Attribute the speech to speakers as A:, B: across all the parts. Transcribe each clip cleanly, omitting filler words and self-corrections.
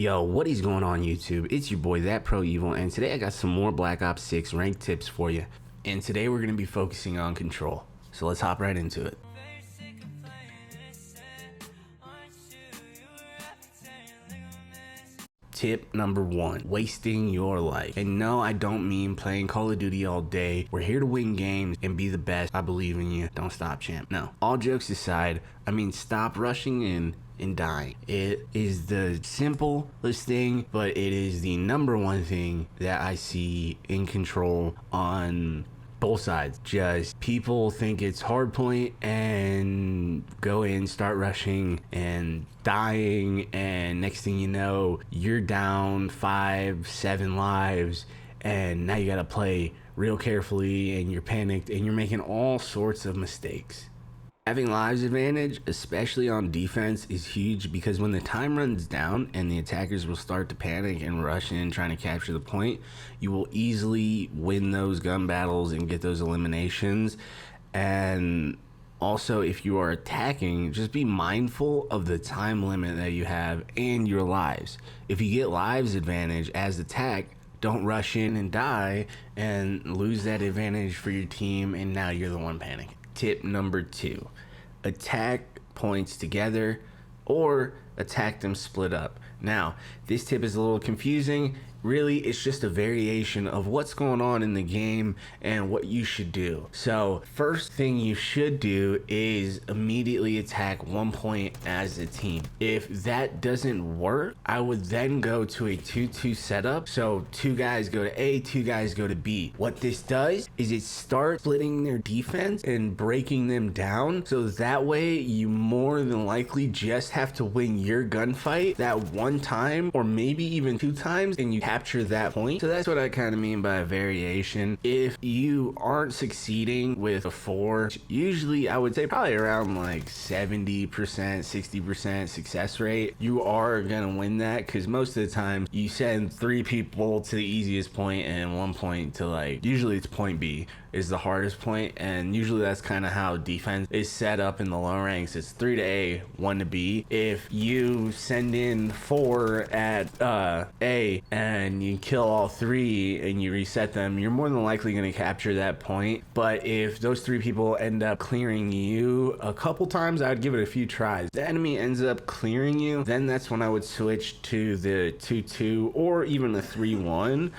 A: Yo, what is going on YouTube? It's your boy, That Pro Evil, and today I got some more Black Ops 6 ranked tips for you. And today we're going to be focusing on control. So let's hop right into it. Tip number 1, wasting your life. And no, I don't mean playing Call of Duty all day. We're here to win games and be the best. I believe in you. Don't stop, champ. No, all jokes aside, I mean stop rushing in and dying. It is the simplest thing, but it is the number one thing that I see in control on both sides. Just people think it's hard point and go in, start rushing and dying, and next thing you know, you're down 5-7 lives, and now you gotta play real carefully, and you're panicked, and you're making all sorts of mistakes. Having lives advantage, especially on defense, is huge because when the time runs down and the attackers will start to panic and rush in trying to capture the point, you will easily win those gun battles and get those eliminations. And also, if you are attacking, just be mindful of the time limit that you have and your lives. If you get lives advantage as attack, don't rush in and die and lose that advantage for your team, and now you're the one panicking. Tip number 2, attack points together or attack them split up. Now, this tip is a little confusing. Really, it's just a variation of what's going on in the game and what you should do. So first thing you should do is immediately attack one point as a team. If that doesn't work, I would then go to a 2-2 setup. So 2 guys go to A, 2 guys go to B. What this does is it starts splitting their defense and breaking them down. So that way you more than likely just have to win your gunfight that one time or maybe even 2 times, and you capture that point. So that's what I kind of mean by a variation. If you aren't succeeding with a 4, usually I would say probably around like 70%, 60% success rate, you are gonna win that, because most of the time you send 3 people to the easiest point and 1 point to, like, usually it's point B is the hardest point, and usually that's kind of how defense is set up in the low ranks. It's 3 to A, 1 to B. If you send in 4 at A and you kill all 3 and you reset them, you're more than likely going to capture that point. But if those 3 people end up clearing you a couple times, I'd give it a few tries. The enemy ends up clearing you, then that's when I would switch to the 2-2 or even the 3-1.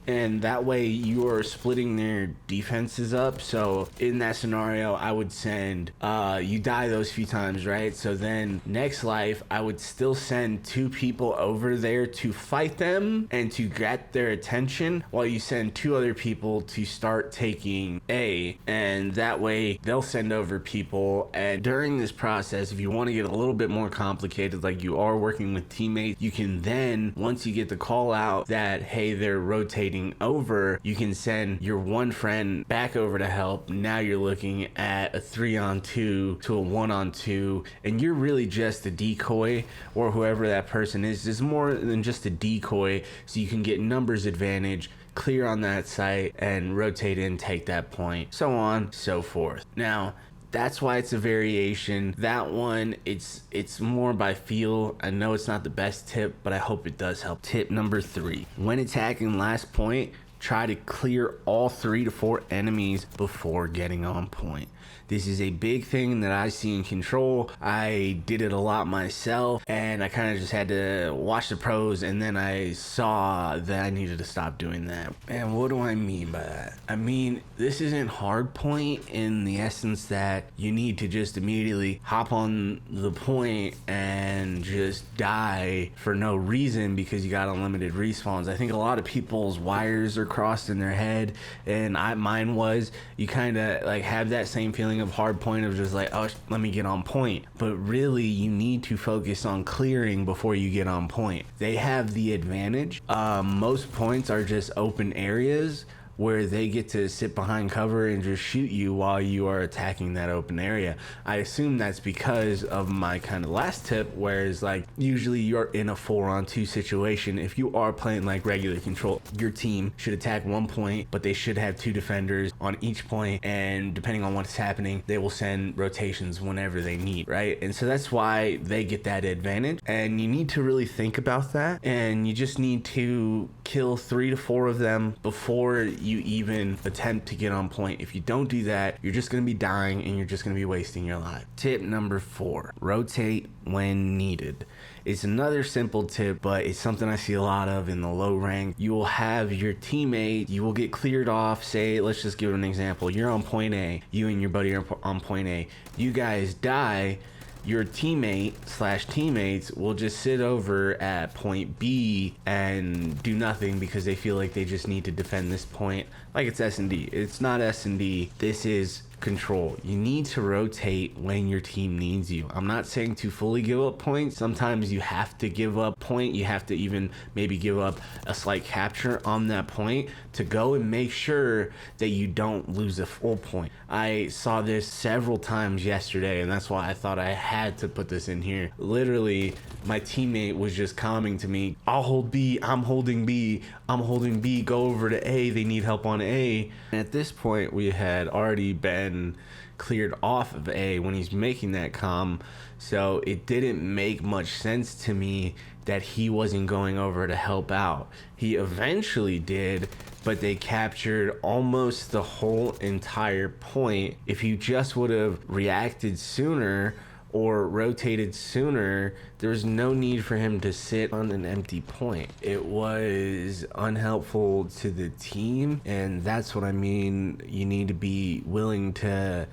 A: And that way you are splitting their defenses up. So in that scenario, I would send, you die those few times, right? So then next life, I would still send 2 people over there to fight them and to get their attention, while you send 2 other people to start taking A. And that way they'll send over people. And during this process, if you want to get a little bit more complicated, like you are working with teammates, you can then, once you get the call out that, hey, they're rotating over, you can send your one friend back over to help. Now you're looking at a 3-on-2 to a 1-on-2, and you're really just a decoy, or whoever that person is more than just a decoy, so you can get numbers advantage, clear on that site, and rotate in, take that point, so on, so forth. Now, that's why it's a variation. That one, it's more by feel. I know it's not the best tip, but I hope it does help. Tip number 3, when attacking last point, try to clear all 3 to 4 enemies before getting on point. This is a big thing that I see in control. I did it a lot myself, and I kind of just had to watch the pros, and then I saw that I needed to stop doing that. And what do I mean by that? I mean, this isn't hard point in the essence that you need to just immediately hop on the point and just die for no reason because you got unlimited respawns. I think a lot of people's wires are crossed in their head, and mine was, you kind of like have that same feeling of hard point of just like, oh, let me get on point. But really, you need to focus on clearing before you get on point. They have the advantage. Most points are just open areas, where they get to sit behind cover and just shoot you while you are attacking that open area. I assume that's because of my kind of last tip, whereas like usually you're in a 4-on-2 situation. If you are playing like regular control, your team should attack one point, but they should have 2 defenders on each point, and depending on what's happening, they will send rotations whenever they need, right? And so that's why they get that advantage, and you need to really think about that, and you just need to kill 3 to 4 of them before you even attempt to get on point. If you don't do that, you're just going to be dying and you're just going to be wasting your life. Tip number 4, rotate when needed. It's another simple tip, but it's something I see a lot of in the low rank. You will have your teammate, you will get cleared off. Say, let's just give an example. You're on point A, you and your buddy are on point A. You guys die. Your teammates will just sit over at point B and do nothing because they feel like they just need to defend this point like it's S&D. It's not S&D. This is control. You need to rotate when your team needs you. I'm not saying to fully give up points. Sometimes you have to give up point. You have to even maybe give up a slight capture on that point to go and make sure that you don't lose a full point. I saw this several times yesterday, and that's why I thought I had to put this in here. Literally, my teammate was just coming to me, I'll hold B, I'm holding B, I'm holding B, go over to A, they need help on A. And at this point, we had already been cleared off of A when he's making that comm, so it didn't make much sense to me that he wasn't going over to help out. He eventually did, but they captured almost the whole entire point. If you just would have reacted sooner or rotated sooner, there was no need for him to sit on an empty point. It was unhelpful to the team, and that's what I mean. You need to be willing to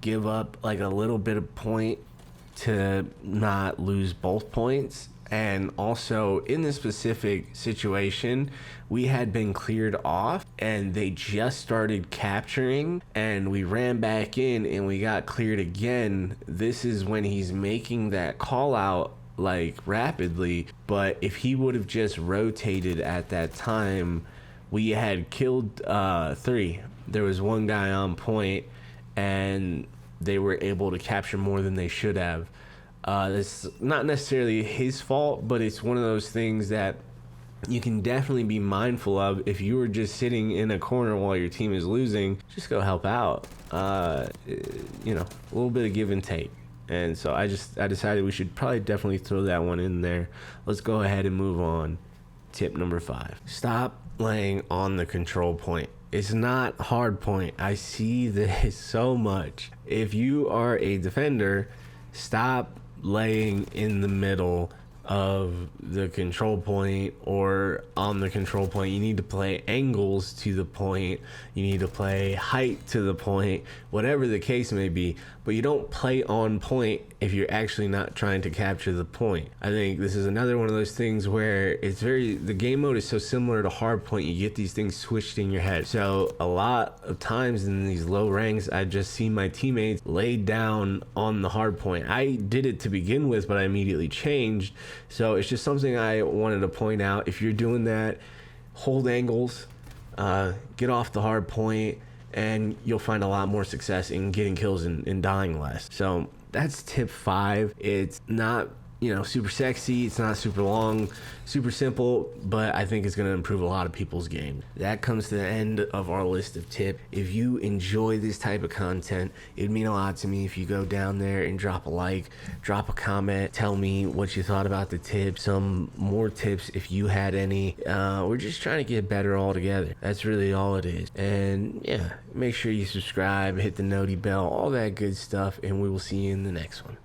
A: give up like a little bit of point to not lose both points. And also in this specific situation, we had been cleared off and they just started capturing, and we ran back in and we got cleared again. This is when he's making that call out like rapidly, but if he would have just rotated at that time, we had killed 3. There was 1 guy on point and they were able to capture more than they should have. It's not necessarily his fault, but it's one of those things that you can definitely be mindful of. If you were just sitting in a corner while your team is losing, just go help out. A little bit of give and take. And so I decided we should probably definitely throw that one in there. Let's go ahead and move on. Tip number 5. Stop laying on the control point. It's not hard point. I see this so much. If you are a defender, stop laying in the middle of the control point or on the control point. You need to play angles to the point. You need to play height to the point, whatever the case may be. But you don't play on point if you're actually not trying to capture the point. I think this is another one of those things where the game mode is so similar to hard point, you get these things switched in your head. So a lot of times in these low ranks, I just see my teammates laid down on the hard point. I did it to begin with, but I immediately changed. So it's just something I wanted to point out. If you're doing that, hold angles, get off the hard point, and you'll find a lot more success in getting kills and dying less. So that's tip 5. It's not super sexy, it's not super long, super simple, but I think it's going to improve a lot of people's games. That comes to the end of our list of tips. If you enjoy this type of content, it'd mean a lot to me if you go down there and drop a like, drop a comment, tell me what you thought about the tips, some more tips if you had any. We're just trying to get better all together. That's really all it is. And yeah, make sure you subscribe, hit the noti bell, all that good stuff, and we will see you in the next one.